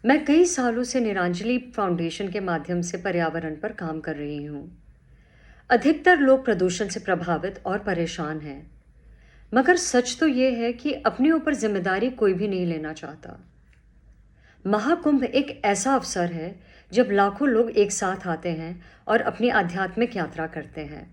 मैं कई सालों से निरांजलि फाउंडेशन के माध्यम से पर्यावरण पर काम कर रही हूँ। अधिकतर लोग प्रदूषण से प्रभावित और परेशान हैं, मगर सच तो ये है कि अपने ऊपर जिम्मेदारी कोई भी नहीं लेना चाहता। महाकुंभ एक ऐसा अवसर है जब लाखों लोग एक साथ आते हैं और अपनी आध्यात्मिक यात्रा करते हैं।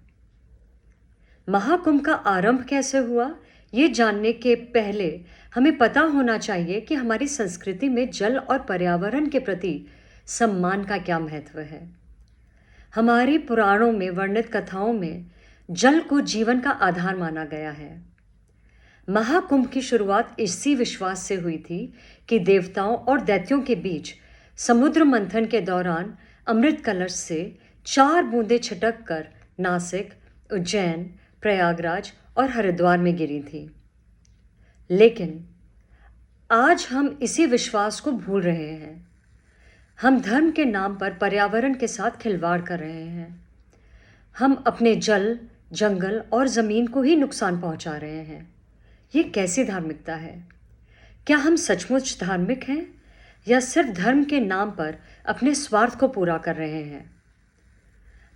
महाकुंभ का आरंभ कैसे हुआ, ये जानने के पहले हमें पता होना चाहिए कि हमारी संस्कृति में जल और पर्यावरण के प्रति सम्मान का क्या महत्व है। हमारे पुराणों में वर्णित कथाओं में जल को जीवन का आधार माना गया है। महाकुंभ की शुरुआत इसी विश्वास से हुई थी कि देवताओं और दैत्यों के बीच समुद्र मंथन के दौरान अमृत कलश से 4 बूंदें छिटक कर नासिक, उज्जैन, प्रयागराज और हरिद्वार में गिरी थी। लेकिन आज हम इसी विश्वास को भूल रहे हैं। हम धर्म के नाम पर पर्यावरण के साथ खिलवाड़ कर रहे हैं। हम अपने जल, जंगल और ज़मीन को ही नुकसान पहुंचा रहे हैं। ये कैसी धार्मिकता है? क्या हम सचमुच धार्मिक हैं या सिर्फ धर्म के नाम पर अपने स्वार्थ को पूरा कर रहे हैं?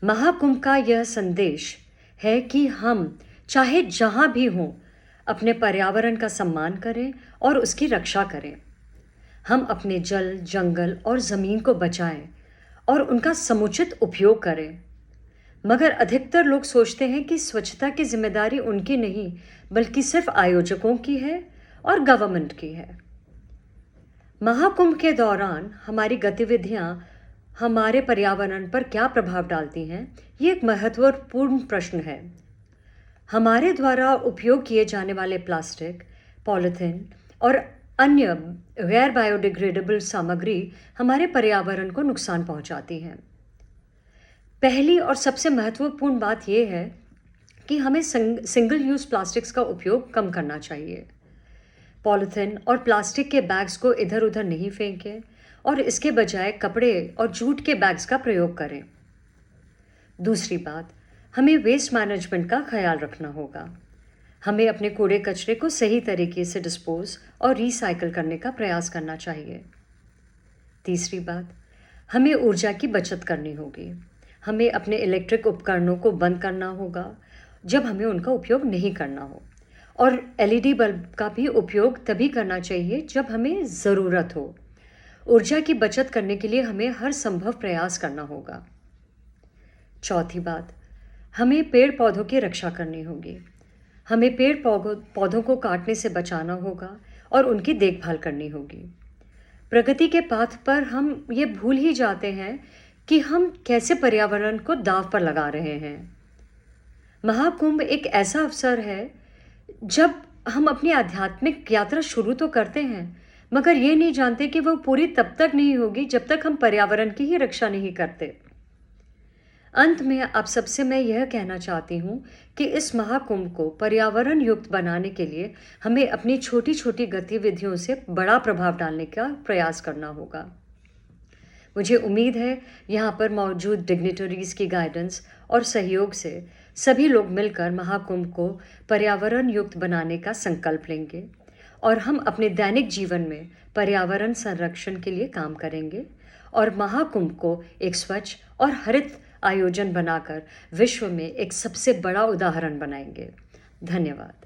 महाकुंभ का यह संदेश है कि हम चाहे जहाँ भी हों अपने पर्यावरण का सम्मान करें और उसकी रक्षा करें। हम अपने जल, जंगल और ज़मीन को बचाएं और उनका समुचित उपयोग करें। मगर अधिकतर लोग सोचते हैं कि स्वच्छता की जिम्मेदारी उनकी नहीं, बल्कि सिर्फ आयोजकों की है और गवर्नमेंट की है। महाकुंभ के दौरान हमारी गतिविधियां हमारे पर्यावरण पर क्या प्रभाव डालती हैं, ये एक महत्वपूर्ण प्रश्न है। हमारे द्वारा उपयोग किए जाने वाले प्लास्टिक, पॉलीथीन और अन्य गैर बायोडिग्रेडेबल सामग्री हमारे पर्यावरण को नुकसान पहुंचाती हैं। पहली और सबसे महत्वपूर्ण बात यह है कि हमें सिंगल यूज़ प्लास्टिक्स का उपयोग कम करना चाहिए। पॉलीथीन और प्लास्टिक के बैग्स को इधर उधर नहीं फेंकें और इसके बजाय कपड़े और जूट के बैग्स का प्रयोग करें। दूसरी बात, हमें वेस्ट मैनेजमेंट का ख्याल रखना होगा। हमें अपने कूड़े कचरे को सही तरीके से डिस्पोज और रिसाइकल करने का प्रयास करना चाहिए। तीसरी बात, हमें ऊर्जा की बचत करनी होगी। हमें अपने इलेक्ट्रिक उपकरणों को बंद करना होगा जब हमें उनका उपयोग नहीं करना हो, और एलईडी बल्ब का भी उपयोग तभी करना चाहिए जब हमें ज़रूरत हो। ऊर्जा की बचत करने के लिए हमें हर संभव प्रयास करना होगा। चौथी बात, हमें पेड़ पौधों की रक्षा करनी होगी। हमें पेड़ पौधों को काटने से बचाना होगा और उनकी देखभाल करनी होगी। प्रगति के पाथ पर हम ये भूल ही जाते हैं कि हम कैसे पर्यावरण को दांव पर लगा रहे हैं। महाकुंभ एक ऐसा अवसर है जब हम अपनी आध्यात्मिक यात्रा शुरू तो करते हैं, मगर ये नहीं जानते कि वह पूरी तब तक नहीं होगी जब तक हम पर्यावरण की ही रक्षा नहीं करते। अंत में आप सबसे मैं यह कहना चाहती हूँ कि इस महाकुंभ को पर्यावरण युक्त बनाने के लिए हमें अपनी छोटी छोटी गतिविधियों से बड़ा प्रभाव डालने का प्रयास करना होगा। मुझे उम्मीद है यहाँ पर मौजूद डिग्निटरीज़ की गाइडेंस और सहयोग से सभी लोग मिलकर महाकुंभ को पर्यावरण युक्त बनाने का संकल्प लेंगे और हम अपने दैनिक जीवन में पर्यावरण संरक्षण के लिए काम करेंगे और महाकुंभ को एक स्वच्छ और हरित आयोजन बनाकर विश्व में एक सबसे बड़ा उदाहरण बनाएंगे। धन्यवाद।